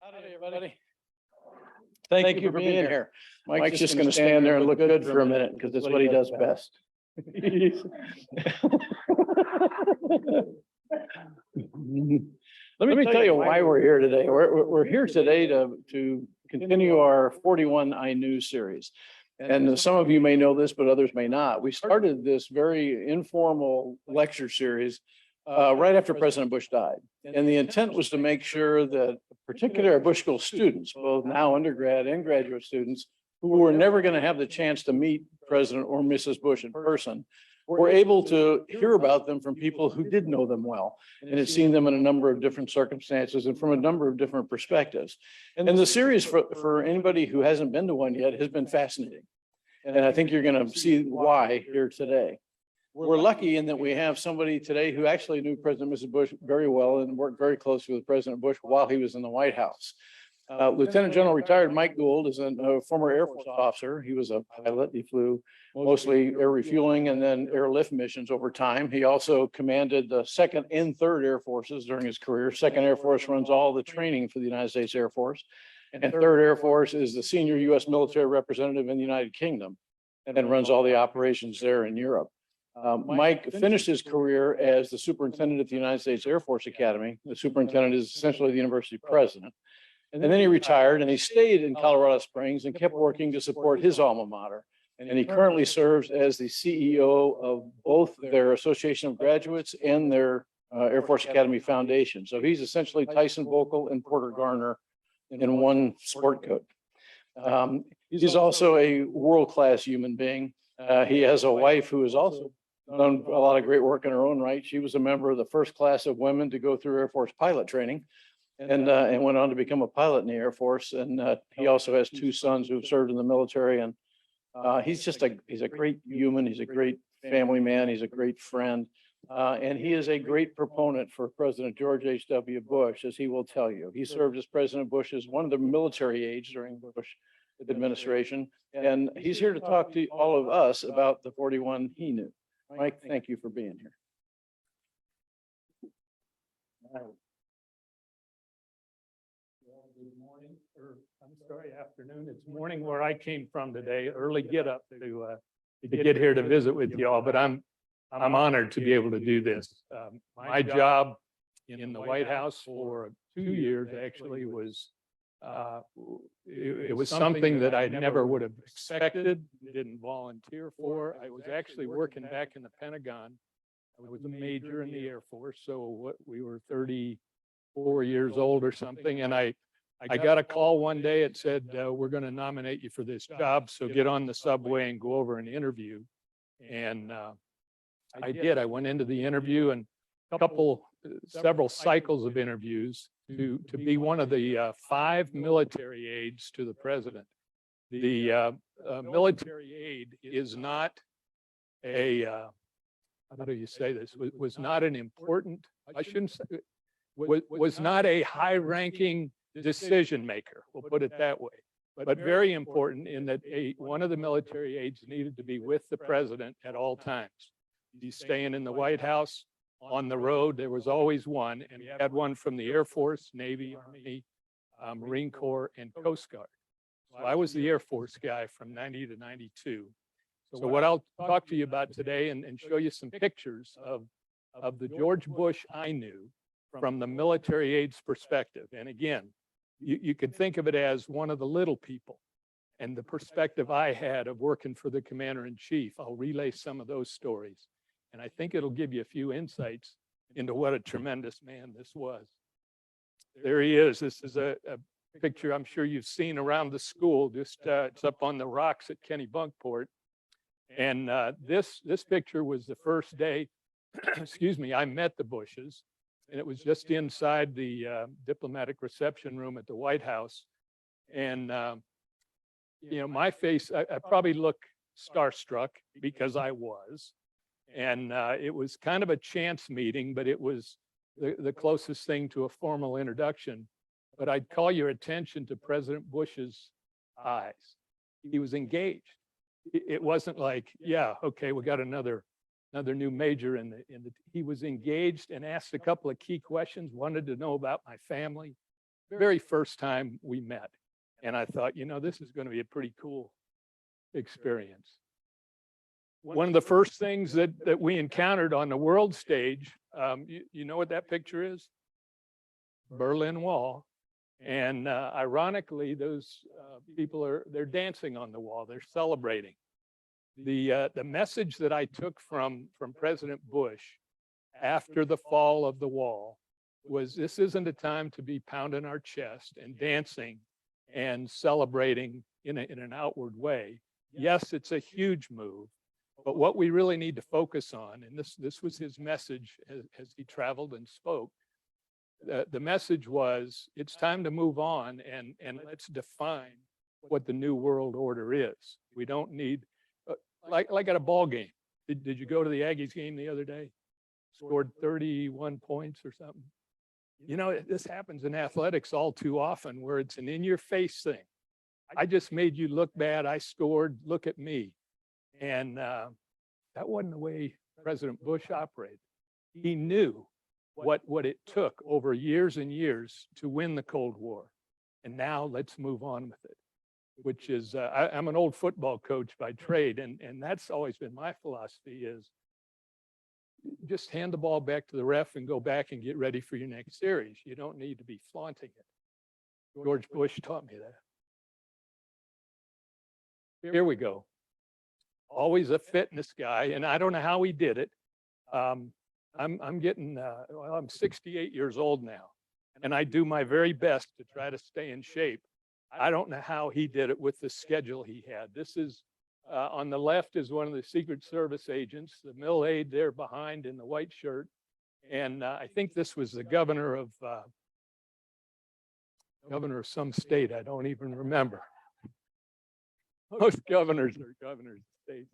Howdy, everybody. Thank you for being here. Mike's just going to stand there and look good for a minute because that's what he does best. Let me tell you why we're here today. We're here today to continue our 41 I Knew series. And some of you may know this, but others may not. We started this very informal lecture series right after President Bush died. And the intent was to make sure that particularly our Bush School students, both now undergrad and graduate students, who were never going to have the chance to meet President or Mrs. Bush in person, were able to hear about them from people who did know them well and had seen them in a number of different circumstances and from a number of different perspectives. And the series for anybody who hasn't been to one yet has been fascinating. And I think you're going to see why here today. We're lucky in that we have somebody today who actually knew President and Mrs. Bush very well and worked very closely with President Bush while he was in the White House. Lieutenant General retired Mike Gould is a former Air Force officer. He was a pilot. He flew mostly air refueling and then airlift missions over time. He also commanded the 2nd and 3rd Air Forces during his career. 2nd Air Force runs all the training for the United States Air Force. And 3rd Air Force is the senior U.S. military representative in the United Kingdom and runs all the operations there in Europe. Mike finished his career as the superintendent at the United States Air Force Academy. The superintendent is essentially the university president. And then he retired and he stayed in Colorado Springs and kept working to support his alma mater. And he currently serves as the CEO of both their Association of Graduates and their Air Force Academy Foundation. So he's essentially Tyson Vocal and Porter Garner in one sport coat. He's also a world-class human being. He has a wife who has also done a lot of great work in her own right. She was a member of the first class of women to go through Air Force pilot training and went on to become a pilot in the Air Force. And he also has 2 sons who've served in the military. And he's a great human. He's a great family man. He's a great friend. And he is a great proponent for President George H.W. Bush, as he will tell you. He served as President Bush as one of the military aides during the Bush administration. And he's here to talk to all of us about the 41 he knew. Mike, thank you for being here. Good morning, or I'm sorry, afternoon. It's morning where I came from today. Early get up to get here to visit with y'all, but I'm honored to be able to do this. My job in the White House for 2 years actually was it was something that I never would have expected, didn't volunteer for. I was actually working back in the Pentagon. I was a major in the Air Force, so we were 34 years old or something, and I got a call one day. It said, we're going to nominate you for this job, so get on the subway and go over an interview. And I did. I went into the interview and several cycles of interviews to be one of the 5 military aides to the president. The military aide is not a, how do you say this, was not an important, I shouldn't say, was not a high-ranking decision maker, we'll put it that way, but very important in that one of the military aides needed to be with the president at all times. He's staying in the White House, on the road, there was always one, and we had one from the Air Force, Navy, Army, Marine Corps, and Coast Guard. So I was the Air Force guy from 90 to 92. So what I'll talk to you about today and show you some pictures of the George Bush I knew from the military aide's perspective. And again, you could think of it as one of the little people and the perspective I had of working for the commander-in-chief. I'll relay some of those stories. And I think it'll give you a few insights into what a tremendous man this was. There he is. This is a picture I'm sure you've seen around the school. Just it's up on the rocks at Kennebunkport. And this picture was the first day, excuse me, I met the Bushes. And it was just inside the diplomatic reception room at the White House. And, you know, my face, I probably look starstruck because I was. And it was kind of a chance meeting, but it was the closest thing to a formal introduction. But I'd call your attention to President Bush's eyes. He was engaged. It wasn't like, yeah, okay, we got another new major he was engaged and asked a couple of key questions, wanted to know about my family, very first time we met. And I thought, this is going to be a pretty cool experience. One of the first things that we encountered on the world stage, you know what that picture is? Berlin Wall. And ironically, those people they're dancing on the wall. They're celebrating. The message that I took from President Bush after the fall of the wall was, this isn't a time to be pounding our chest and dancing and celebrating in an outward way. Yes, it's a huge move, but what we really need to focus on, and this was his message as he traveled and spoke, the message was, it's time to move on and let's define what the new world order is. We don't need, like at a ball game. Did you go to the Aggies game the other day? Scored 31 points or something. This happens in athletics all too often, where it's an in-your-face thing. I just made you look bad. I scored. Look at me. And that wasn't the way President Bush operated. He knew what it took over years and years to win the Cold War. And now let's move on with it, which is, I'm an old football coach by trade. And that's always been my philosophy, is just hand the ball back to the ref and go back and get ready for your next series. You don't need to be flaunting it. George Bush taught me that. Here we go. Always a fitness guy, and I don't know how he did it. I'm getting, I'm 68 years old now, and I do my very best to try to stay in shape. I don't know how he did it with the schedule he had. This is, on the left is one of the Secret Service agents, the mill aide there behind in the white shirt. And I think this was the governor of some state. I don't even remember. Most governors are governors of states.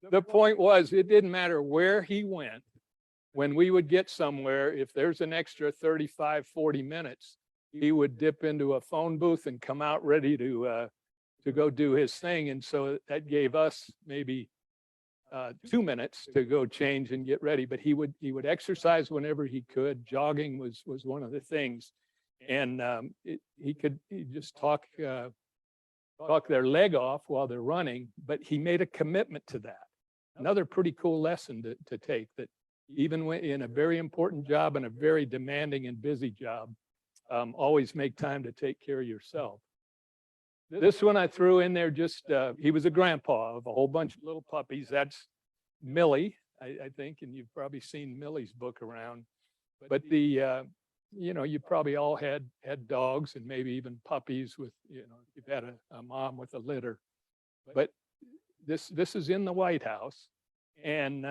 The point was, it didn't matter where he went. When we would get somewhere, if there's an extra 35, 40 minutes, he would dip into a phone booth and come out ready to go do his thing. And so that gave us maybe 2 minutes to go change and get ready. But he would exercise whenever he could. Jogging was one of the things. And he'd just talk their leg off while they're running, but he made a commitment to that. Another pretty cool lesson to take, that even when in a very important job and a very demanding and busy job, always make time to take care of yourself. This one I threw in there just, he was a grandpa of a whole bunch of little puppies. That's Millie, I think, and you've probably seen Millie's book around. But you probably all had dogs and maybe even puppies with, you've had a mom with a litter. But this is in the White House. And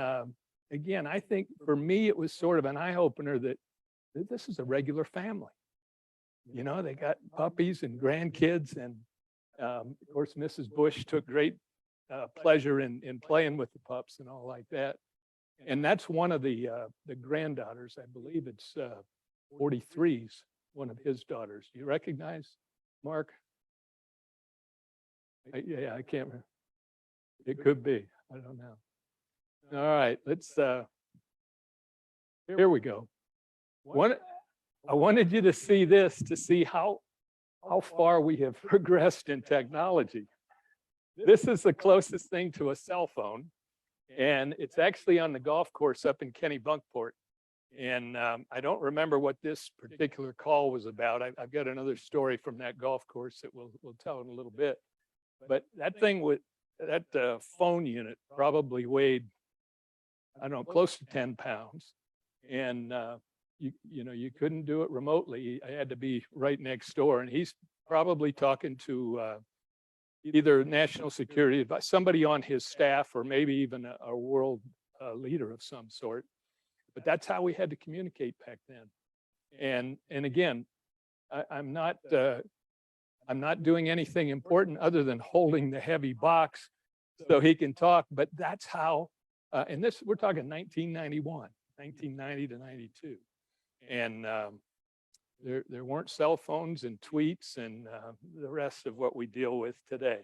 again, I think for me, it was sort of an eye-opener that this is a regular family. They got puppies and grandkids. And of course, Mrs. Bush took great pleasure in playing with the pups and all like that. And that's one of the granddaughters. I believe it's 43's one of his daughters. Do you recognize Mark? Yeah, I can't remember. It could be. I don't know. All right, let's. Here we go. I wanted you to see this to see how far we have progressed in technology. This is the closest thing to a cell phone, and it's actually on the golf course up in Kennebunkport. And I don't remember what this particular call was about. I've got another story from that golf course that we'll tell in a little bit. But that thing that phone unit probably weighed, I don't know, close to 10 pounds. And you couldn't do it remotely. I had to be right next door. And he's probably talking to either national security advice, somebody on his staff, or maybe even a world leader of some sort. But that's how we had to communicate back then. And again, I'm not doing anything important other than holding the heavy box so he can talk. But that's how. And this, we're talking 1991, 1990 to 92, and there weren't cell phones and tweets and the rest of what we deal with today.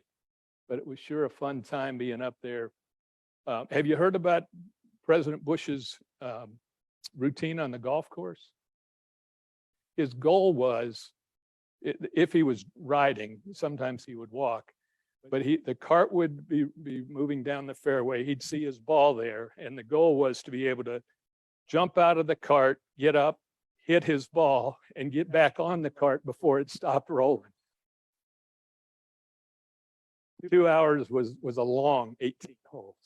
But it was sure a fun time being up there. Have you heard about President Bush's routine on the golf course? his goal was, if he was riding, sometimes he would walk, but the cart would be moving down the fairway. He'd see his ball there, and the goal was to be able to jump out of the cart, get up, hit his ball, and get back on the cart before it stopped rolling. 2 hours was a long 18 holes.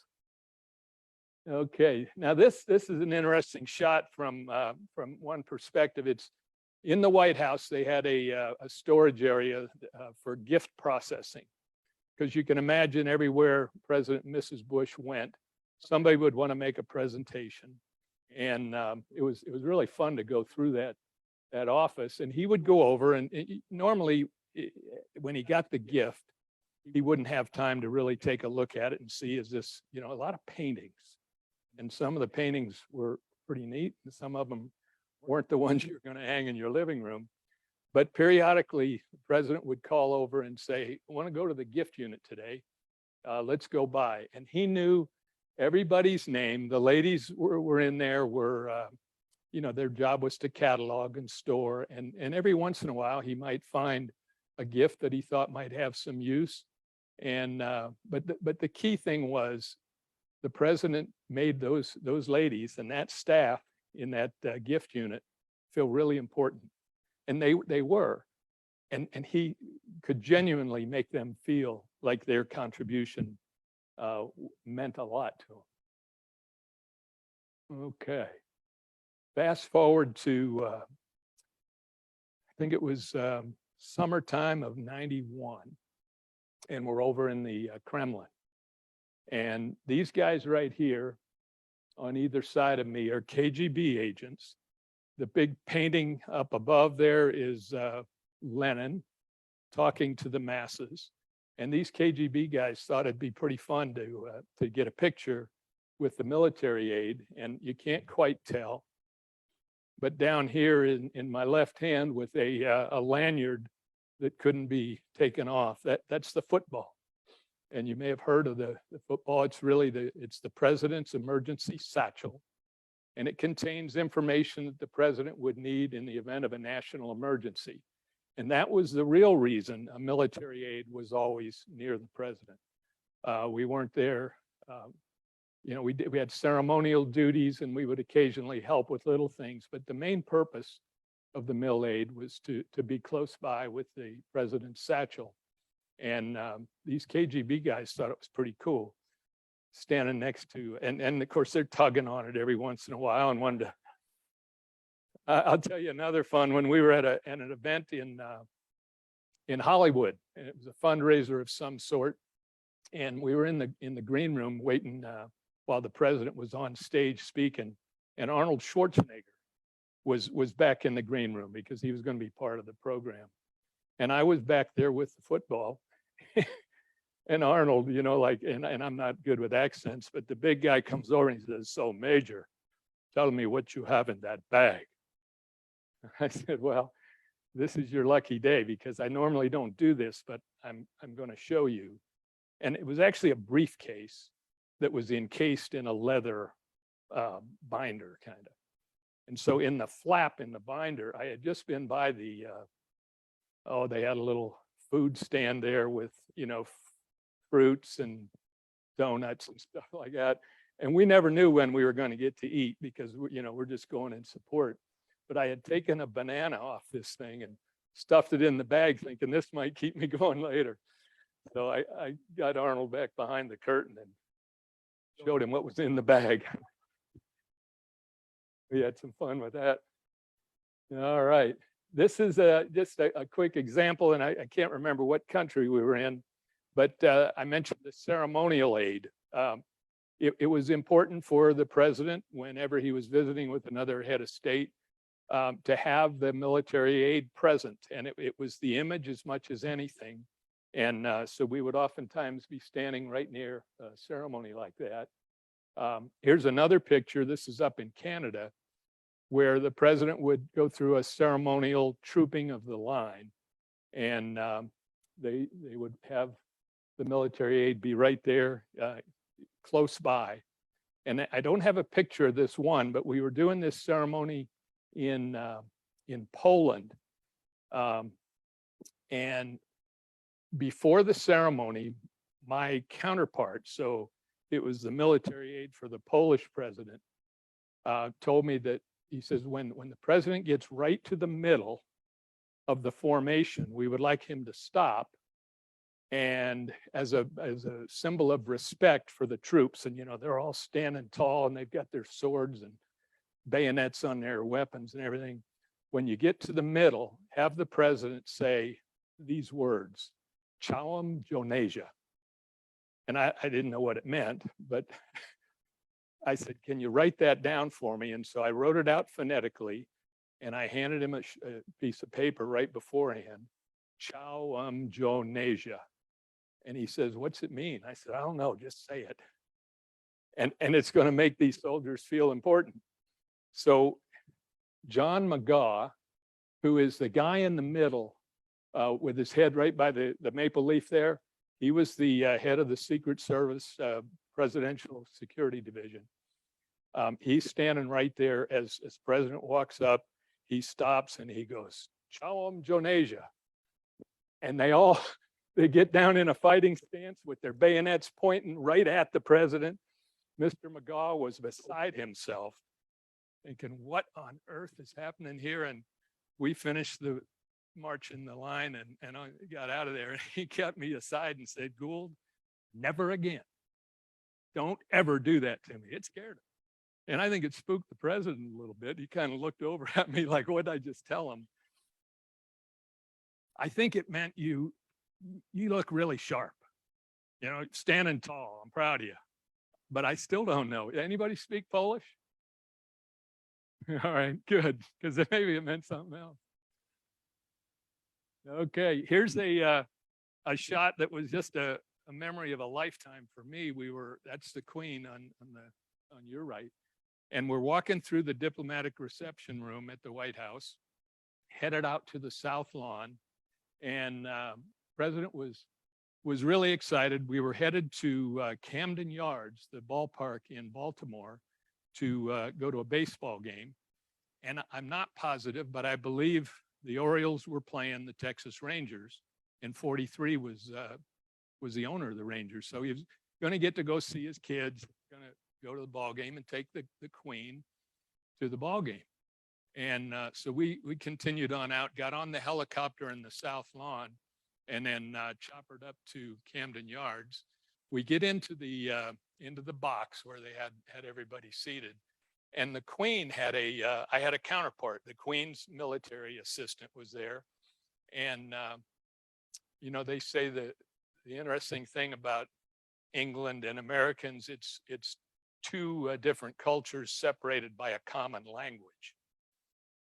Okay, now this is an interesting shot from one perspective. It's in the White House. They had a storage area for gift processing, because you can imagine everywhere President and Mrs. Bush went, somebody would want to make a presentation, and it was really fun to go through that office. And he would go over, and normally when he got the gift, he wouldn't have time to really take a look at it and see, is this, a lot of paintings. And some of the paintings were pretty neat, and some of them weren't the ones you're going to hang in your living room. But periodically, the president would call over and say, I want to go to the gift unit today. Let's go by. And he knew everybody's name. The ladies were in there, their job was to catalog and store. And every once in a while, he might find a gift that he thought might have some use. And but the key thing was, the president made those ladies and that staff in that gift unit feel really important, and they were, and he could genuinely make them feel like their contribution meant a lot to them. Okay, fast forward to I think it was summertime of '91, and we're over in the Kremlin. And these guys right here on either side of me are KGB agents. The big painting up above there is Lenin talking to the masses. And these KGB guys thought it'd be pretty fun to get a picture with the military aide, and you can't quite tell. But down here in my left hand with a lanyard that couldn't be taken off, that's the football. And you may have heard of the football. It's really it's the president's emergency satchel. And it contains information that the president would need in the event of a national emergency. And that was the real reason a military aide was always near the president. We weren't there. We had ceremonial duties, and we would occasionally help with little things. But the main purpose of the mil aide was to be close by with the president's satchel. And these KGB guys thought it was pretty cool, standing next to, and of course they're tugging on it every once in a while. And wanted to, I'll tell you another fun, when we were at an event in Hollywood, and it was a fundraiser of some sort, and we were in the green room waiting while the president was on stage speaking, and Arnold Schwarzenegger was back in the green room because he was going to be part of the program. And I was back there with the football. And Arnold, and I'm not good with accents, but the big guy comes over and he says, "So, Major, tell me what you have in that bag." I said, "Well, this is your lucky day, because I normally don't do this, but I'm going to show you." And it was actually a briefcase that was encased in a leather binder, kind of. And so in the flap in the binder, I had just been by they had a little food stand there with, fruits and donuts and stuff like that. And we never knew when we were going to get to eat, because, we're just going in support. But I had taken a banana off this thing and stuffed it in the bag, thinking this might keep me going later. So I got Arnold back behind the curtain and showed him what was in the bag. We had some fun with that. All right. This is just a quick example, and I can't remember what country we were in, but I mentioned the ceremonial aid. It was important for the president, whenever he was visiting with another head of state, to have the military aid present. And it was the image as much as anything. And so we would oftentimes be standing right near a ceremony like that. Here's another picture. This is up in Canada, where the president would go through a ceremonial trooping of the line, and they would have the military aid be right there, close by. And I don't have a picture of this one, but we were doing this ceremony in in Poland. And before the ceremony, my counterpart, so it was the military aide for the Polish president, told me that he says, when the president gets right to the middle of the formation, we would like him to stop. And as a symbol of respect for the troops, and they're all standing tall and they've got their swords and bayonets on their weapons and everything. When you get to the middle, have the president say these words, Czołem Żołnierza. And I didn't know what it meant, but I said, can you write that down for me? And so I wrote it out phonetically, and I handed him a piece of paper right beforehand, Czołem Żołnierza. And he says, what's it mean? I said, I don't know, just say it. And it's going to make these soldiers feel important. So John McGaw, who is the guy in the middle with his head right by the maple leaf there, he was the head of the Secret Service Presidential Security Division. He's standing right there as President walks up. He stops and he goes, Czołem Żołnierza. And they get down in a fighting stance with their bayonets pointing right at the president. Mr. McGaw was beside himself, thinking, what on earth is happening here? And we finished the march in the line and I got out of there. And he kept me aside and said, Gould, never again. Don't ever do that to me. It scared him. And I think it spooked the president a little bit. He kind of looked over at me like, what did I just tell him? I think it meant you look really sharp, standing tall. I'm proud of you. But I still don't know. Anybody speak Polish? All right, good, because maybe it meant something else. Okay, here's a shot that was just a memory of a lifetime for me. That's the Queen on your right. And we're walking through the diplomatic reception room at the White House, headed out to the South Lawn. And President was really excited. We were headed to Camden Yards, the ballpark in Baltimore, to go to a baseball game. And I'm not positive, but I believe the Orioles were playing the Texas Rangers, and 43 was the owner of the Rangers. So he was going to get to go see his kids, going to go to the ball game and take the Queen to the ball game. And so we continued on out, got on the helicopter in the South Lawn, and then choppered up to Camden Yards. We get into the box where they had everybody seated, and the Queen had I had a counterpart. The Queen's military assistant was there, and they say that the interesting thing about England and Americans, it's two different cultures separated by a common language.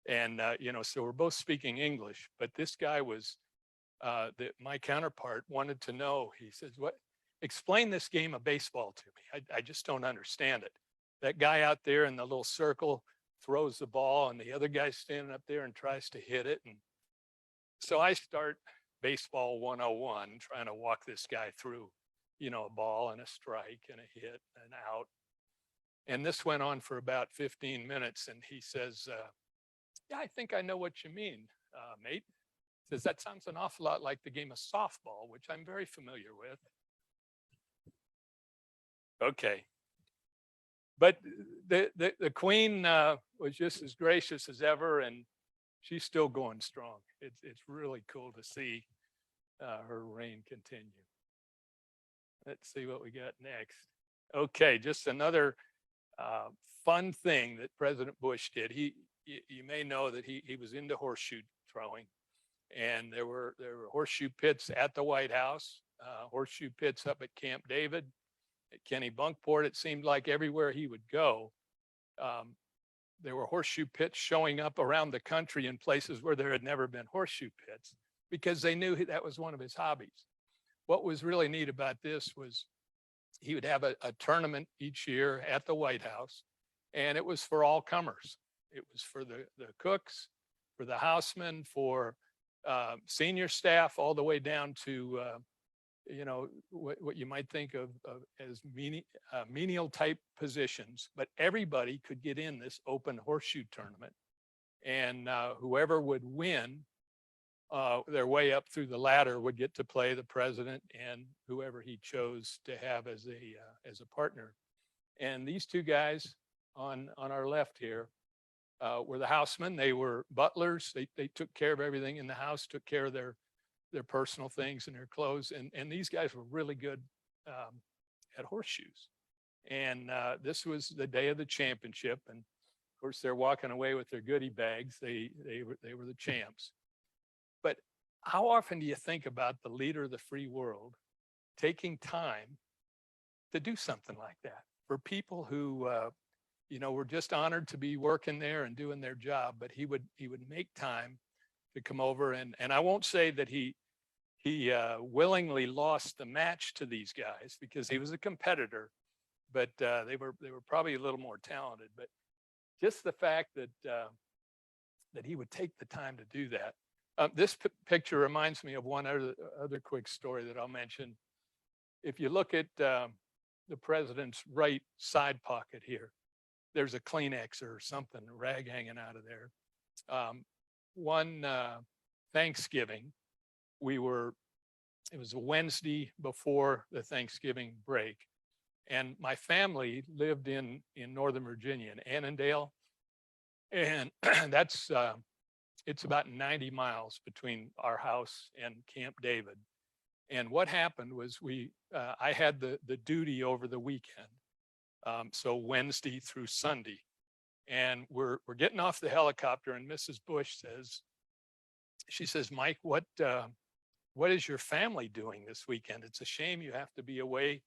And, so we're both speaking English, but this guy was, my counterpart wanted to know, he says, explain this game of baseball to me. I just don't understand it. That guy out there in the little circle throws the ball and the other guy's standing up there and tries to hit it. And so I start baseball 101, trying to walk this guy through, a ball and a strike and a hit and out. And this went on for about 15 minutes. And he says, yeah, I think I know what you mean, mate. He says, that sounds an awful lot like the game of softball, which I'm very familiar with. Okay. But the Queen was just as gracious as ever, and she's still going strong. It's really cool to see her reign continue. Let's see what we got next. Okay, just another fun thing that President Bush did. You may know that he was into horseshoe throwing, and there were horseshoe pits at the White House, horseshoe pits up at Camp David, at Kenny Bunkport. It seemed like everywhere he would go, there were horseshoe pits showing up around the country in places where there had never been horseshoe pits, because they knew that was one of his hobbies. What was really neat about this was he would have a tournament each year at the White House, and it was for all comers. It was for the cooks, for the housemen, for senior staff, all the way down to, what you might think of as menial type positions. But everybody could get in this open horseshoe tournament. and whoever would win their way up through the ladder would get to play the president and whoever he chose to have as a partner. And these two guys on our left here were the housemen. They were butlers. They took care of everything in the house, took care of their personal things and their clothes. And these guys were really good at horseshoes. And this was the day of the championship. And of course, they're walking away with their goodie bags. They were the champs. But how often do you think about the leader of the free world taking time to do something like that for people who, were just honored to be working there and doing their job, but he would make time to come over. And I won't say that he willingly lost the match to these guys because he was a competitor, but they were probably a little more talented. But just the fact that he would take the time to do that. This picture reminds me of one other quick story that I'll mention. If you look at the president's right side pocket here, there's a Kleenex or something, a rag hanging out of there. One Thanksgiving, it was a Wednesday before the Thanksgiving break. And my family lived in Northern Virginia, in Annandale. And that's, it's about 90 miles between our house and Camp David. And what happened was I had the duty over the weekend. So Wednesday through Sunday. And we're getting off the helicopter and Mrs. Bush says, Mike, what is your family doing this weekend? It's a shame you have to be away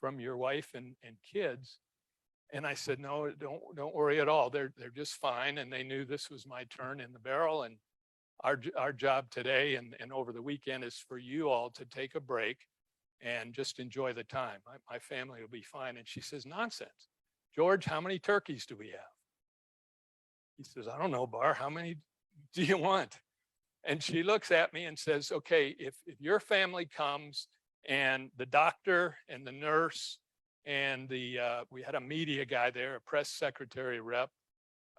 from your wife and kids. And I said, no, don't worry at all. They're just fine. And they knew this was my turn in the barrel. And our job today and over the weekend is for you all to take a break and just enjoy the time. My family will be fine. And she says, nonsense. George, how many turkeys do we have? He says, I don't know, Bar, how many do you want? And she looks at me and says, okay, if your family comes and the doctor and the nurse and we had a media guy there, a press secretary rep,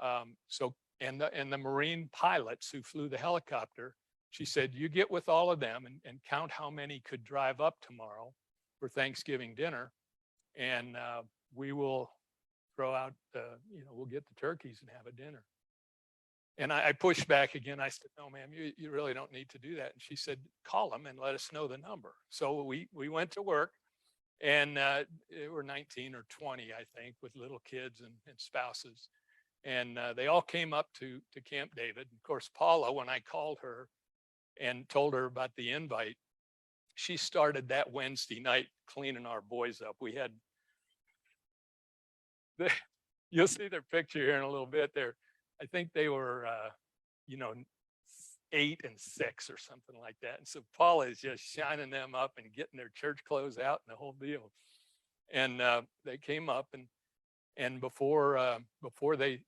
and the Marine pilots who flew the helicopter, she said, you get with all of them and count how many could drive up tomorrow for Thanksgiving dinner. And we will throw out, we'll get the turkeys and have a dinner. And I pushed back again. I said, no, ma'am, you really don't need to do that. And she said, call them and let us know the number. So we went to work, and they were 19 or 20, I think, with little kids and spouses. And they all came up to Camp David. Of course, Paula, when I called her and told her about the invite, she started that Wednesday night cleaning our boys up. We had, you'll see their picture here in a little bit. I think they were, 8 and 6 or something like that. And so Paula is just shining them up and getting their church clothes out and the whole deal. And they came up and before they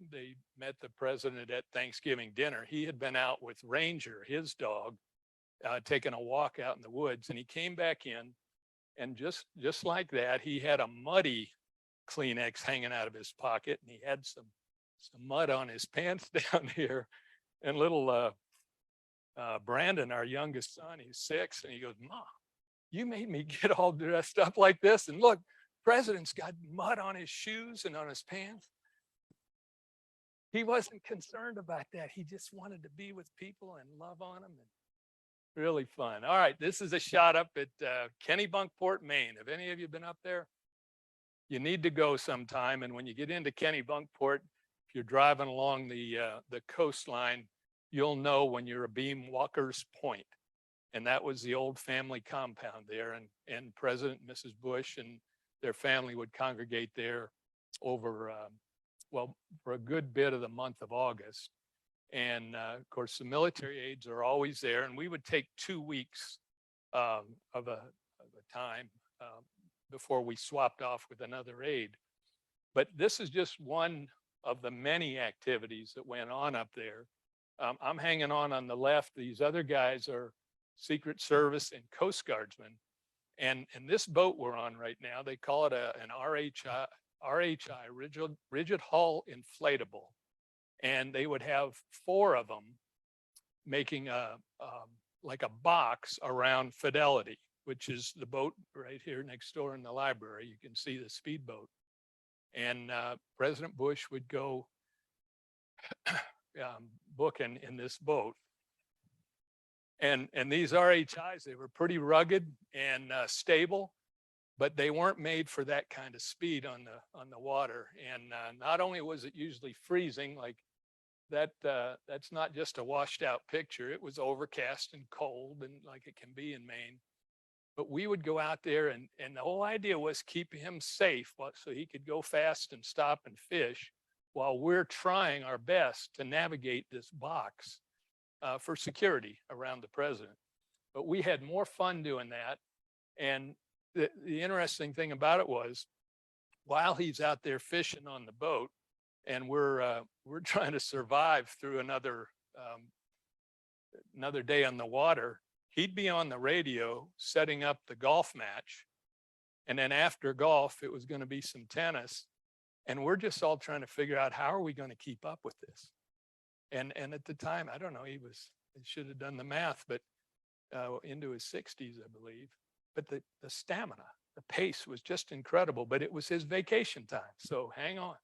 met the president at Thanksgiving dinner, he had been out with Ranger, his dog, taking a walk out in the woods. And he came back in, and just like that, he had a muddy Kleenex hanging out of his pocket, and he had some mud on his pants down here. And little Brandon, our youngest son, he's 6, and he goes, Mom, you made me get all dressed up like this. And look, President's got mud on his shoes and on his pants. He wasn't concerned about that. He just wanted to be with people and love on them. And really fun. All right, this is a shot up at Kennebunkport, Maine. Have any of you been up there? You need to go sometime. And when you get into Kennebunkport, if you're driving along the coastline, you'll know when you're a beam Walker's Point. And that was the old family compound there. And President and Mrs. Bush and their family would congregate there over, for a good bit of the month of August. And of course, the military aides are always there. And we would take 2 weeks of a time before we swapped off with another aide. But this is just one of the many activities that went on up there. I'm hanging on the left. These other guys are Secret Service and Coast Guardsmen. And this boat we're on right now, they call it an RHI, rigid hull inflatable. and they would have 4 of them making like a box around Fidelity, which is the boat right here next door in the library. You can see the speedboat. And President Bush would go booking in this boat. And these RHIs, they were pretty rugged and stable, but they weren't made for that kind of speed on the water. And not only was it usually freezing, like that's not just a washed out picture. It was overcast and cold, and like it can be in Maine. But we would go out there, and the whole idea was keep him safe so he could go fast and stop and fish while we're trying our best to navigate this box for security around the president. But we had more fun doing that. And the interesting thing about it was, while he's out there fishing on the boat, and we're trying to survive through another day on the water, he'd be on the radio setting up the golf match. And then after golf, it was going to be some tennis. And we're just all trying to figure out, how are we going to keep up with this? And at the time, I don't know, he should have done the math, but into his 60s, I believe. But the stamina, the pace was just incredible, but it was his vacation time. So hang on.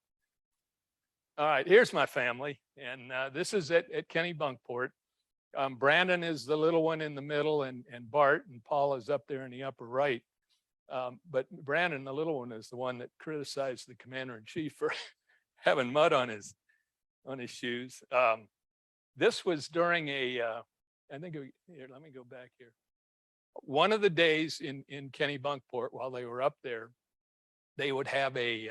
All right, here's my family. And this is at Kennebunkport. Brandon is the little one in the middle, and Bart and Paul is up there in the upper right. But Brandon, the little one, is the one that criticized the commander-in-chief for having mud on his shoes. This was during I think, here, let me go back here. One of the days in Kennebunkport, while they were up there, they would have a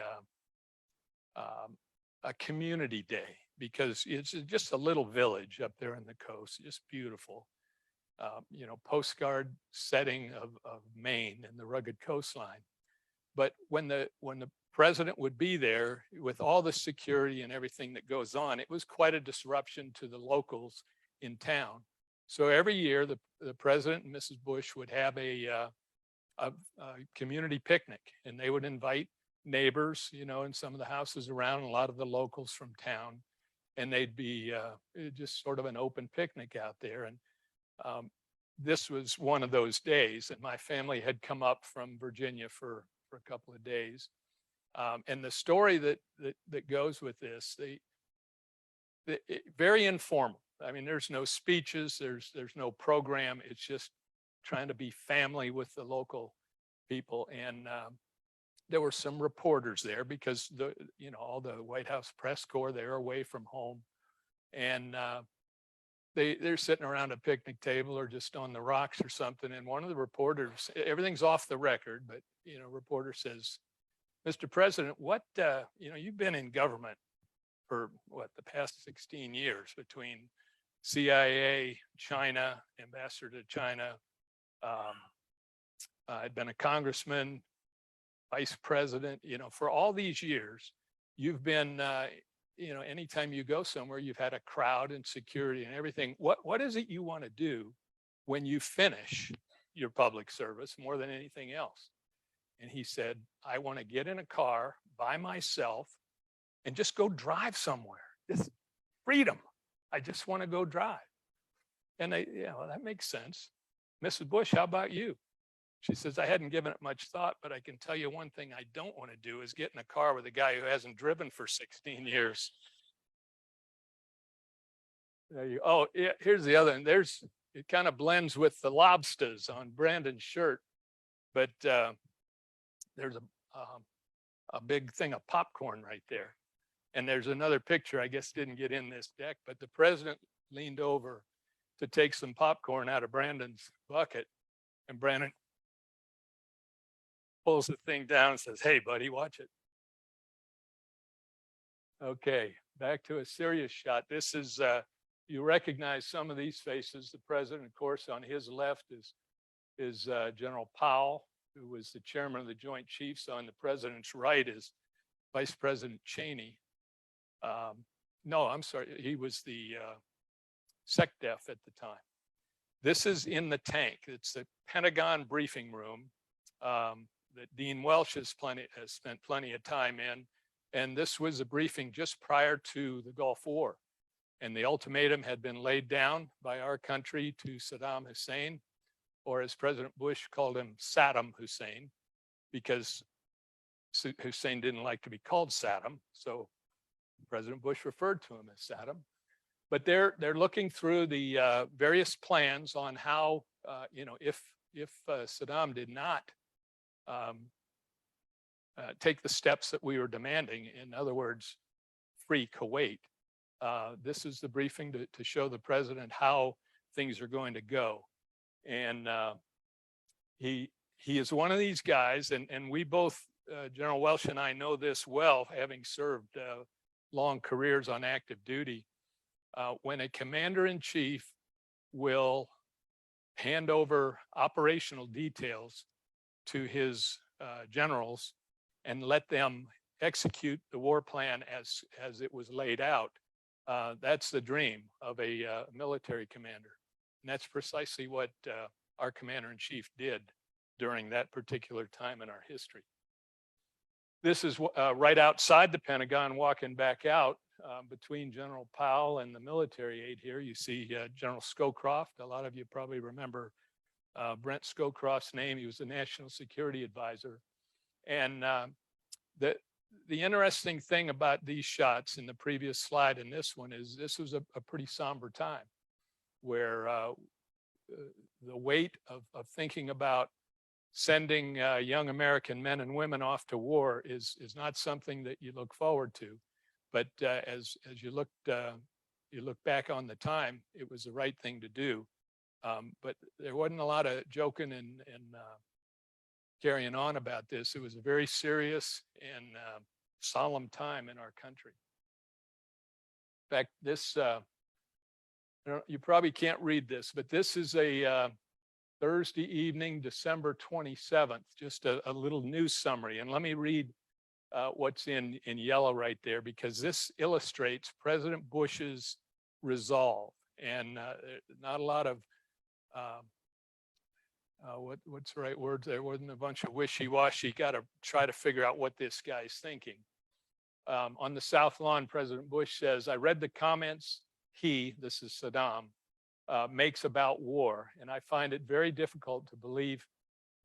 community day, because it's just a little village up there in the coast, just beautiful. Postcard setting of Maine and the rugged coastline. But when the president would be there with all the security and everything that goes on, it was quite a disruption to the locals in town. So every year, the president and Mrs. Bush would have a community picnic, and they would invite neighbors, in some of the houses around, a lot of the locals from town, and they'd be just sort of an open picnic out there. And this was one of those days, and my family had come up from Virginia for a couple of days. And the story that goes with this, very informal. I mean, there's no speeches, there's no program. It's just trying to be family with the local people. And there were some reporters there, because all the White House press corps, they're away from home, and they're sitting around a picnic table or just on the rocks or something. And one of the reporters, everything's off the record, but reporter says, "Mr. President, what you've been in government for the past 16 years, between CIA, China, ambassador to China. I'd been a congressman, vice president, for all these years, you've been, anytime you go somewhere, you've had a crowd and security and everything. What is it you want to do when you finish your public service more than anything else?" And he said, "I want to get in a car by myself and just go drive somewhere. Just freedom. I just want to go drive." And that makes sense. "Mrs. Bush, how about you?" She says, "I hadn't given it much thought, but I can tell you one thing I don't want to do is get in a car with a guy who hasn't driven for 16 years. Oh, yeah, here's the other, and it kind of blends with the lobsters on Brandon's shirt, but there's a big thing of popcorn right there. And there's another picture, I guess didn't get in this deck, but the president leaned over to take some popcorn out of Brandon's bucket, and Brandon pulls the thing down and says, "Hey, buddy, watch it." Okay, back to a serious shot. This is, you recognize some of these faces. The president, of course, on his left is General Powell, who was the chairman of the Joint Chiefs. On the president's right is Vice President Cheney. No, I'm sorry, he was the SecDef at the time. This is in the tank. It's the Pentagon briefing room that Dean Welch has spent plenty of time in. And this was a briefing just prior to the Gulf War. And the ultimatum had been laid down by our country to Saddam Hussein, or as President Bush called him, Saddam Hussein, because Hussein didn't like to be called Saddam. So President Bush referred to him as Saddam. But they're looking through the various plans on how, if Saddam did not take the steps that we were demanding, in other words, free Kuwait, this is the briefing to show the president how things are going to go. And he is one of these guys, and we both, General Welsh and I know this well, having served long careers on active duty. When a commander-in-chief will hand over operational details to his generals and let them execute the war plan as it was laid out, that's the dream of a military commander. And that's precisely what our commander-in-chief did during that particular time in our history. This is right outside the Pentagon, walking back out between General Powell and the military aide here. You see General Scowcroft. A lot of you probably remember Brent Scowcroft's name. He was the National Security Advisor. And the interesting thing about these shots in the previous slide and this one is this was a pretty somber time where the weight of thinking about sending young American men and women off to war is not something that you look forward to. But as you look back on the time, it was the right thing to do. But there wasn't a lot of joking and carrying on about this. It was a very serious and solemn time in our country. In fact, this, you probably can't read this, but this is a Thursday evening, December 27th, just a little news summary. And let me read what's in yellow right there, because this illustrates President Bush's resolve. And not a lot of, what's the right word? There wasn't a bunch of wishy-washy. Got to try to figure out what this guy's thinking. On the South Lawn, President Bush says, I read the comments this is Saddam, makes about war, and I find it very difficult to believe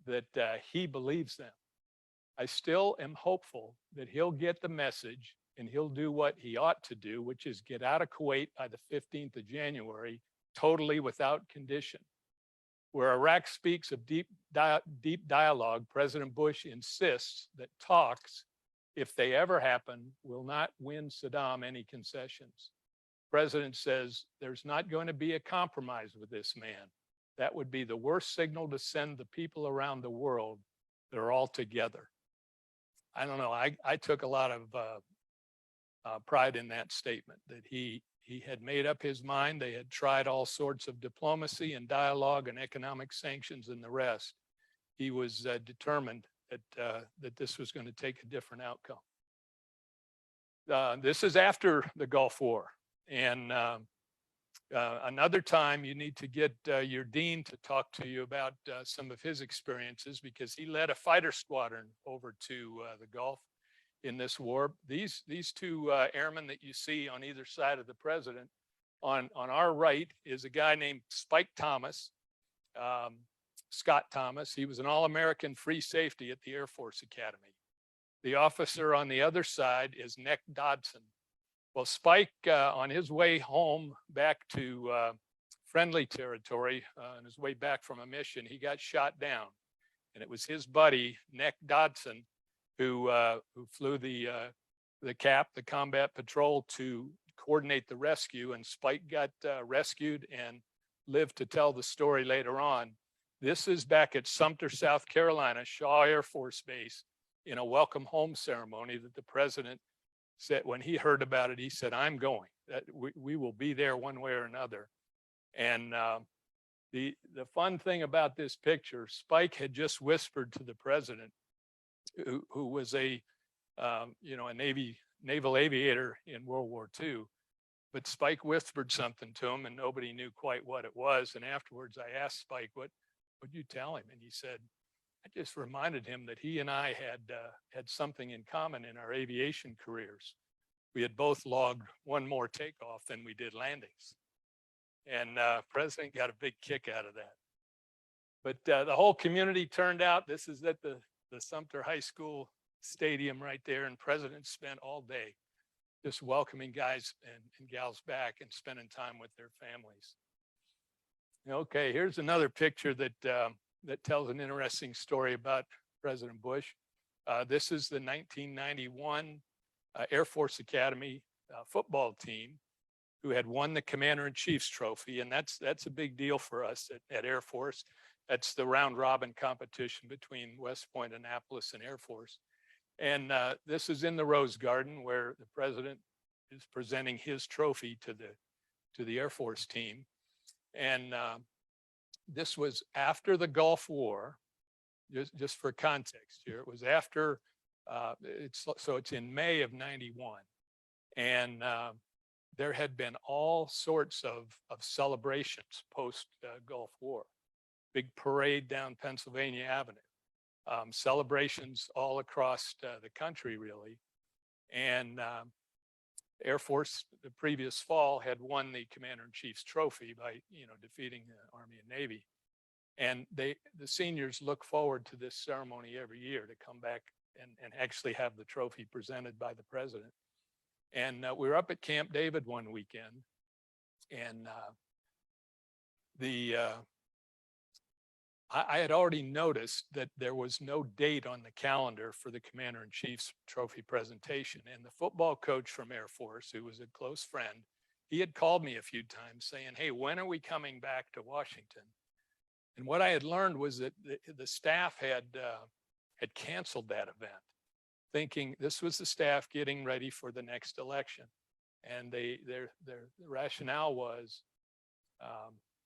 that he believes them. I still am hopeful that he'll get the message and he'll do what he ought to do, which is get out of Kuwait by the 15th of January, totally without condition. Where Iraq speaks of deep dialogue, President Bush insists that talks, if they ever happen, will not win Saddam any concessions. President says there's not going to be a compromise with this man. That would be the worst signal to send the people around the world. They're all together. I don't know. I took a lot of pride in that statement, that he had made up his mind. They had tried all sorts of diplomacy and dialogue and economic sanctions and the rest. He was determined that this was going to take a different outcome. This is after the Gulf War. And another time you need to get your dean to talk to you about some of his experiences, because he led a fighter squadron over to the Gulf in this war. These two airmen that you see on either side of the president, on our right is a guy named Spike Thomas, Scott Thomas. He was an All-American free safety at the Air Force Academy. The officer on the other side is Nick Dodson. Well, Spike, on his way home back to friendly territory, on his way back from a mission, he got shot down. And it was his buddy, Nick Dodson, who flew the CAP, the Combat Patrol, to coordinate the rescue. And Spike got rescued and lived to tell the story later on. This is back at Sumter, South Carolina, Shaw Air Force Base, in a welcome home ceremony that the president said, when he heard about it, he said, I'm going, that we will be there one way or another. And the fun thing about this picture, Spike had just whispered to the president, who was a naval aviator in World War II, but Spike whispered something to him and nobody knew quite what it was. And afterwards I asked Spike, what would you tell him? And he said, I just reminded him that he and I had something in common in our aviation careers. We had both logged one more takeoff than we did landings. And President got a big kick out of that. But the whole community turned out. This is at the Sumter High School stadium right there. And President spent all day just welcoming guys and gals back and spending time with their families. Okay, here's another picture that that tells an interesting story about President Bush. This is the 1991 Air Force Academy football team who had won the Commander-in-Chief's trophy. And that's a big deal for us at Air Force. That's the round robin competition between West Point, Annapolis, and Air Force. And this is in the Rose Garden where the president is presenting his trophy to the Air Force team. And this was after the Gulf War, just for context here. It was after, so it's in May of '91. And there had been all sorts of celebrations post Gulf War. Big parade down Pennsylvania Avenue. Celebrations all across the country, really. And Air Force, the previous fall, had won the Commander-in-Chief's trophy by, defeating the Army and Navy. And the seniors look forward to this ceremony every year to come back and actually have the trophy presented by the president. And we were up at Camp David one weekend, and I had already noticed that there was no date on the calendar for the Commander-in-Chief's trophy presentation. And the football coach from Air Force, who was a close friend, he had called me a few times saying, "Hey, when are we coming back to Washington?" And what I had learned was that the staff had canceled that event, thinking this was the staff getting ready for the next election. And their rationale was,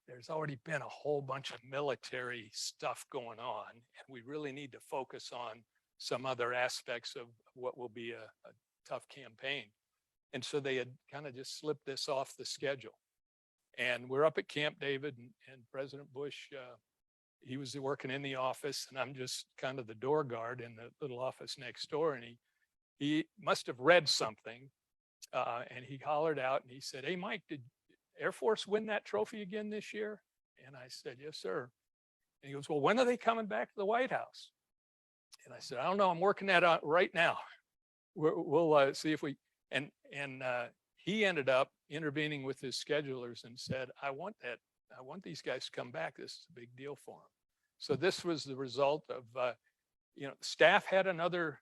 there's already been a whole bunch of military stuff going on, and we really need to focus on some other aspects of what will be a tough campaign. And so they had kind of just slipped this off the schedule. And we're up at Camp David, and President Bush, he was working in the office, and I'm just kind of the door guard in the little office next door. And he must have read something, and he hollered out and he said, "Hey, Mike, did Air Force win that trophy again this year?" And I said, "Yes, sir." And he goes, "Well, when are they coming back to the White House?" And I said, "I don't know. I'm working that out right now. We'll see if we," and he ended up intervening with his schedulers and said, I want these guys to come back. This is a big deal for them. So this was the result of, staff had another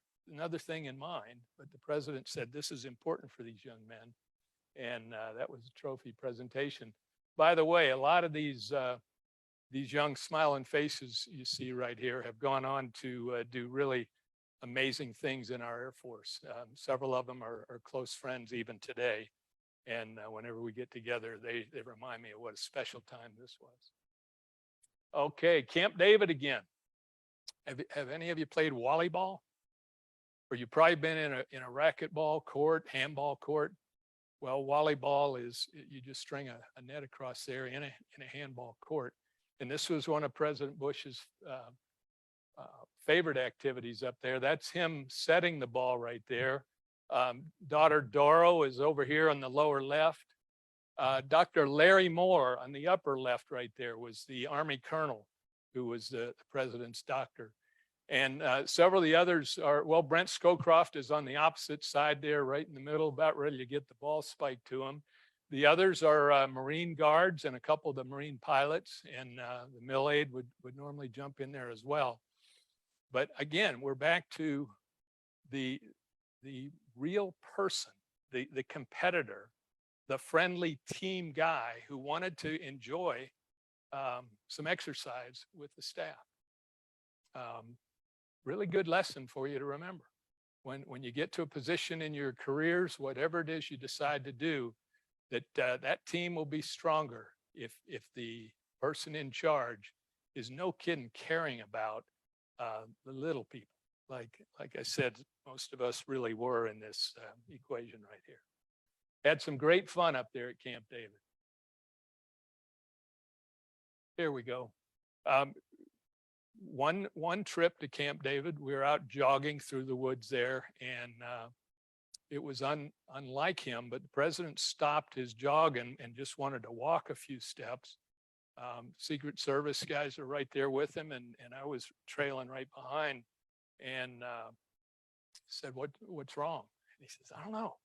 thing in mind, but the president said, this is important for these young men. And that was the trophy presentation. By the way, a lot of these young smiling faces you see right here have gone on to do really amazing things in our Air Force. Several of them are close friends even today. And whenever we get together, they remind me of what a special time this was. Okay, Camp David again. Have any of you played volleyball? Or you've probably been in a racquetball court, handball court. Well, volleyball is, you just string a net across there in a handball court. And this was one of President Bush's favorite activities up there. That's him setting the ball right there. Daughter Doro is over here on the lower left. Dr. Larry Moore on the upper left right there was the Army colonel who was the president's doctor. And several of the others are, well, Brent Scowcroft is on the opposite side there, right in the middle, about ready to get the ball spiked to him. The others are Marine guards and a couple of the Marine pilots, and the mill aide would normally jump in there as well. But again, we're back to the real person, the competitor, the friendly team guy who wanted to enjoy some exercise with the staff. Really good lesson for you to remember. When you get to a position in your careers, whatever it is you decide to do, that team will be stronger if the person in charge is no kidding caring about the little people. Like I said, most of us really were in this equation right here. Had some great fun up there at Camp David. Here we go. one trip to Camp David, we were out jogging through the woods there, and it was unlike him, but the president stopped his jog and just wanted to walk a few steps. Secret Service guys are right there with him, and I was trailing right behind, and said, what's wrong? And he says, I don't know.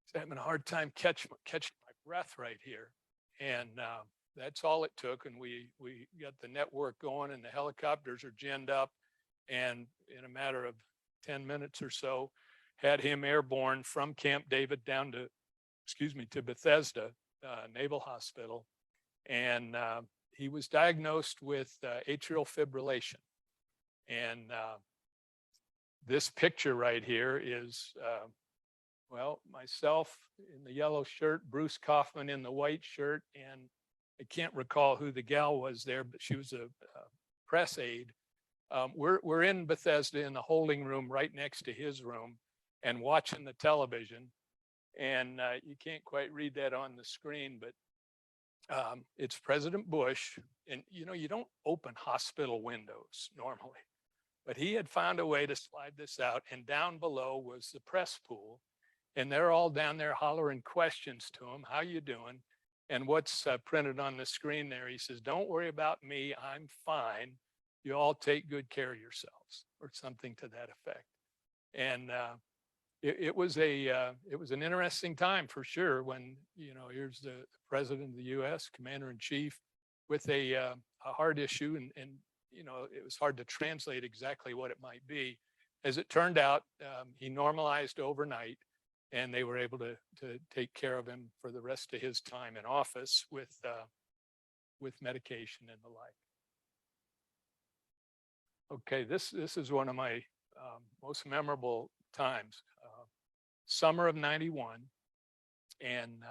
He's having a hard time catching my breath right here. And that's all it took. And we got the network going, and the helicopters are ginned up. And in a matter of 10 minutes or so, had him airborne from Camp David down to, to Bethesda Naval Hospital. And he was diagnosed with atrial fibrillation. And this picture right here is, well, myself in the yellow shirt, Bruce Kaufman in the white shirt, and I can't recall who the gal was there, but she was a press aide. We're in Bethesda in the holding room right next to his room and watching the television. And you can't quite read that on the screen, but it's President Bush. And, you don't open hospital windows normally, but he had found a way to slide this out. And down below was the press pool. And they're all down there hollering questions to him. How you doing? And what's printed on the screen there, he says, don't worry about me. I'm fine. You all take good care of yourselves, or something to that effect. And it was an interesting time for sure when, here's the president of the U.S., commander in chief, with a hard issue. And it was hard to translate exactly what it might be. As it turned out, he normalized overnight, and they were able to take care of him for the rest of his time in office with medication and the like. Okay, this is one of my most memorable times. Summer of '91, and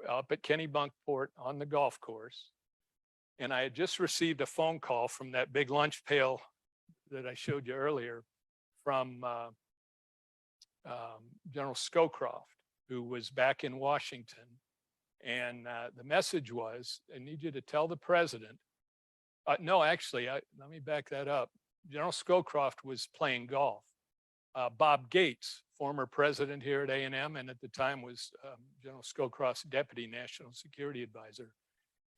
up at Kennebunkport on the golf course. And I had just received a phone call from that big lunch pail that I showed you earlier from General Scowcroft, who was back in Washington. And the message was, I need you to tell the president. No, actually, let me back that up. General Scowcroft was playing golf. Bob Gates, former president here at A&M, and at the time was General Scowcroft's deputy national security advisor.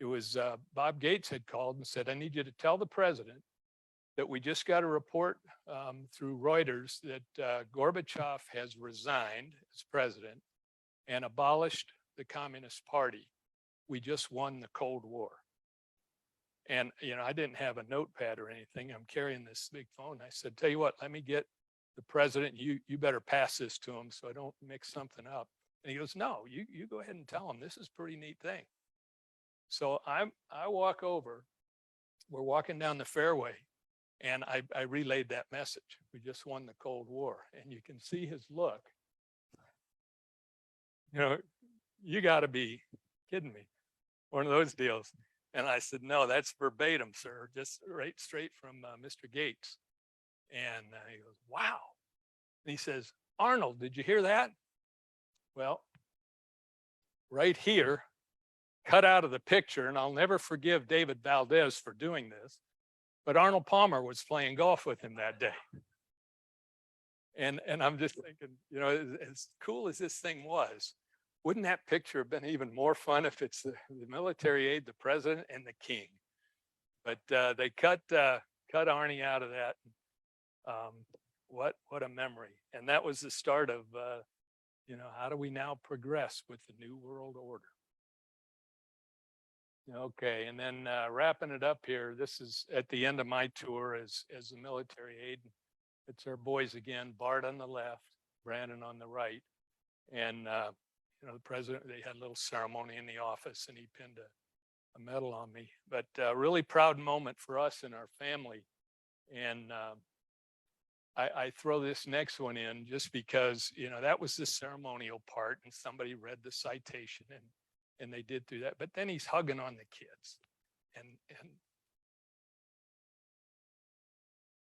It was Bob Gates had called and said, I need you to tell the president that we just got a report through Reuters that Gorbachev has resigned as president and abolished the Communist Party. We just won the Cold War. And, I didn't have a notepad or anything. I'm carrying this big phone. I said, tell you what, let me get the president. You better pass this to him so I don't mix something up. And he goes, no, you go ahead and tell him. This is a pretty neat thing. So I walk over. We're walking down the fairway, and I relayed that message. We just won the Cold War. And you can see his look. You got to be kidding me. One of those deals. And I said, no, that's verbatim, sir, just right straight from Mr. Gates. And he goes, wow. And he says, Arnold, did you hear that? Well, right here, cut out of the picture, and I'll never forgive David Valdez for doing this, but Arnold Palmer was playing golf with him that day. And I'm just thinking, as cool as this thing was, wouldn't that picture have been even more fun if it's the military aide, the president, and the king? But they cut Arnie out of that. What a memory. And that was the start of, how do we now progress with the New World Order? Okay, and then wrapping it up here, this is at the end of my tour as a military aide. It's our boys again, Bart on the left, Brandon on the right. And the president, they had a little ceremony in the office, and he pinned a medal on me. But a really proud moment for us and our family. And I throw this next one in just because, that was the ceremonial part, and somebody read the citation, and they did do that. But then he's hugging on the kids.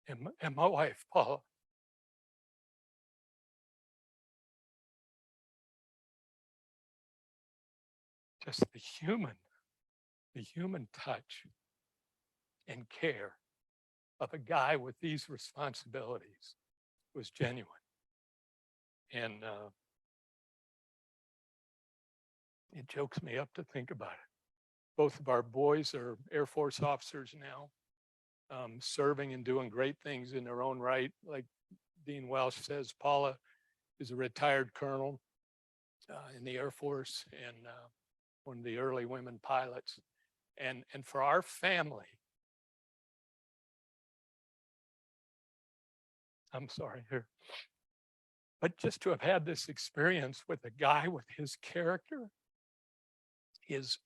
And my wife, Paula. Just the human touch. and care of a guy with these responsibilities was genuine. And it chokes me up to think about it. Both of our boys are Air Force officers now, serving and doing great things in their own right. Like Dean Welsh says, Paula is a retired colonel in the Air Force and one of the early women pilots. And for our family, I'm sorry here, but just to have had this experience with a guy with his character, his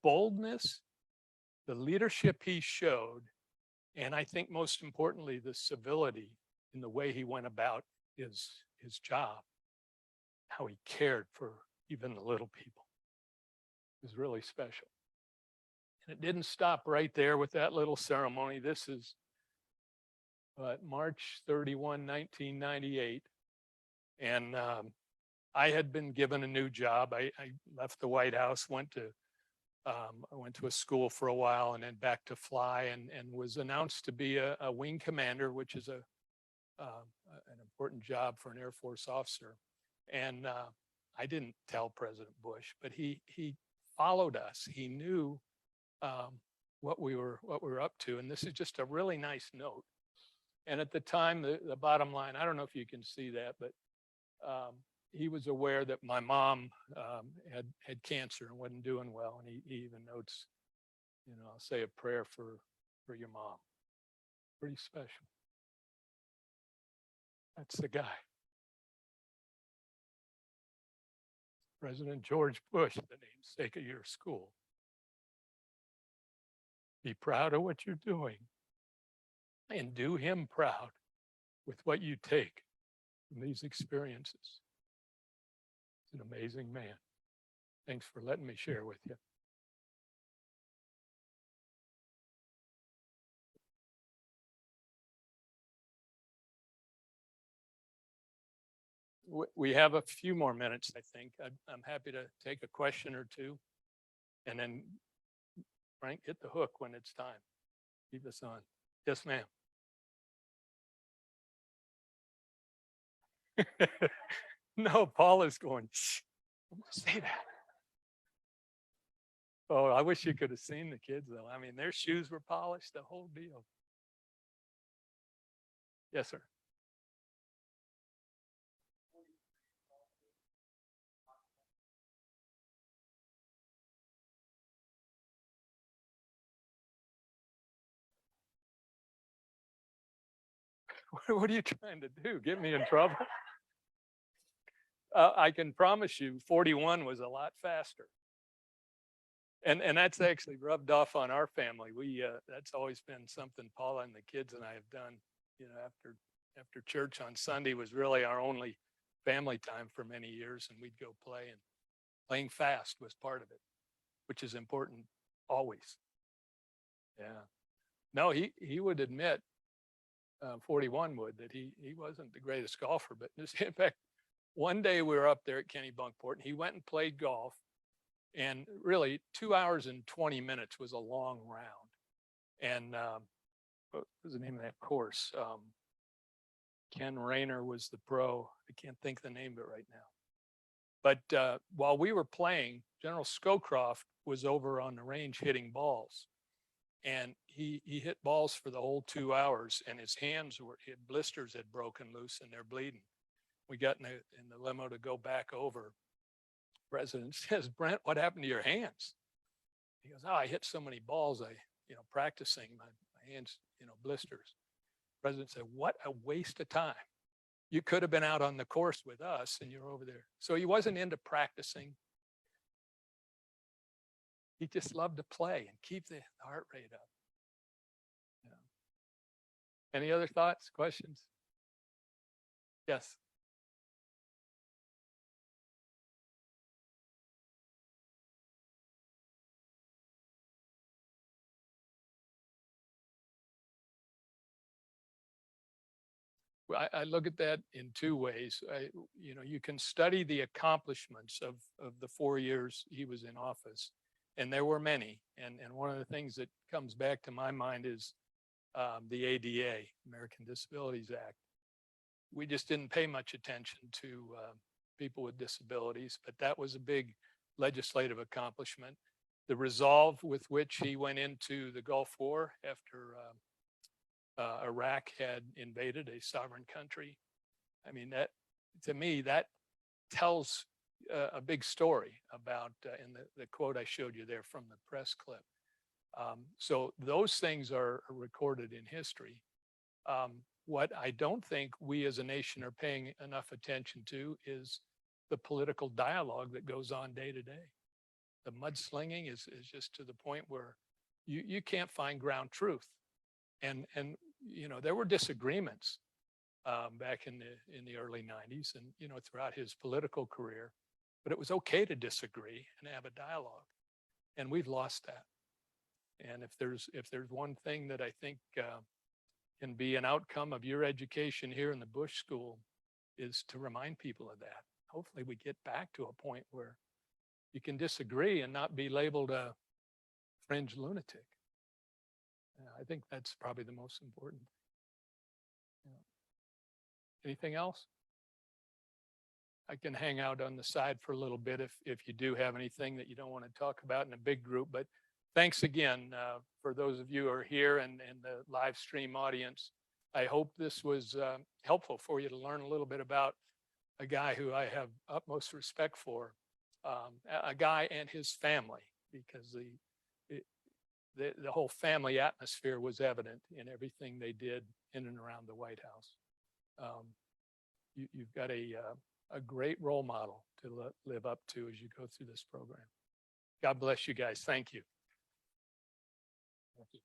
boldness, the leadership he showed, and I think most importantly, the civility in the way he went about his job, how he cared for even the little people, was really special. And it didn't stop right there with that little ceremony. This is March 31, 1998. And I had been given a new job. I left the White House, I went to a school for a while and then back to fly, and was announced to be a wing commander, which is an important job for an Air Force officer. And I didn't tell President Bush, but he followed us. He knew what we were up to. And this is just a really nice note. And at the time, the bottom line, I don't know if you can see that, but he was aware that my mom had cancer and wasn't doing well. And he even notes, I'll say a prayer for your mom. Pretty special. That's the guy. President George Bush, the namesake of your school. Be proud of what you're doing and do him proud with what you take from these experiences. He's an amazing man. Thanks for letting me share with you. We have a few more minutes, I think. I'm happy to take a question or two. And then, Frank, hit the hook when it's time. Keep us on. Yes, ma'am. No, Paul is going, shh, don't say that. Oh, I wish you could have seen the kids, though. I mean, their shoes were polished, the whole deal. Yes, sir. What are you trying to do? Get me in trouble? I can promise you 41 was a lot faster. And that's actually rubbed off on our family. That's always been something Paula and the kids and I have done, after church on Sunday was really our only family time for many years, and we'd go play, and playing fast was part of it, which is important always. Yeah. No, he would admit, 41 would, that he wasn't the greatest golfer, but in fact, one day we were up there at Kennebunkport and he went and played golf, and really 2 hours and 20 minutes was a long round. And what was the name of that course? Ken Rayner was the pro. I can't think the name of it right now. But while we were playing, General Scowcroft was over on the range hitting balls. And he hit balls for the whole 2 hours, and his blisters had broken loose and they're bleeding. We got in the limo to go back over. President says, Brent, what happened to your hands? He goes, I hit so many balls, practicing, my hands, blisters. President said, what a waste of time. You could have been out on the course with us and you're over there. So he wasn't into practicing. He just loved to play and keep the heart rate up. Yeah. Any other thoughts, questions? Yes. I look at that in two ways. You can study the accomplishments of the 4 years he was in office, and there were many. And one of the things that comes back to my mind is the ADA, American Disabilities Act. We just didn't pay much attention to people with disabilities, but that was a big legislative accomplishment. The resolve with which he went into the Gulf War after Iraq had invaded a sovereign country. I mean, that, to me, that tells a big story about, in the quote I showed you there from the press clip. So those things are recorded in history. What I don't think we as a nation are paying enough attention to is the political dialogue that goes on day to day. The mudslinging is just to the point where you can't find ground truth. And you know, there were disagreements back in the early 90s and, you know, throughout his political career, but it was okay to disagree and have a dialogue. And we've lost that. And if there's one thing that I think can be an outcome of your education here in the Bush School, is to remind people of that. Hopefully we get back to a point where you can disagree and not be labeled a fringe lunatic. I think that's probably the most important. Yeah. Anything else? I can hang out on the side for a little bit if you do have anything that you don't want to talk about in a big group. But thanks again for those of you who are here and the live stream audience. I hope this was helpful for you to learn a little bit about a guy who I have utmost respect for, a guy and his family, because the whole family atmosphere was evident in everything they did in and around the White House. You've got a great role model to live up to as you go through this program. God bless you guys. Thank you. Thank you.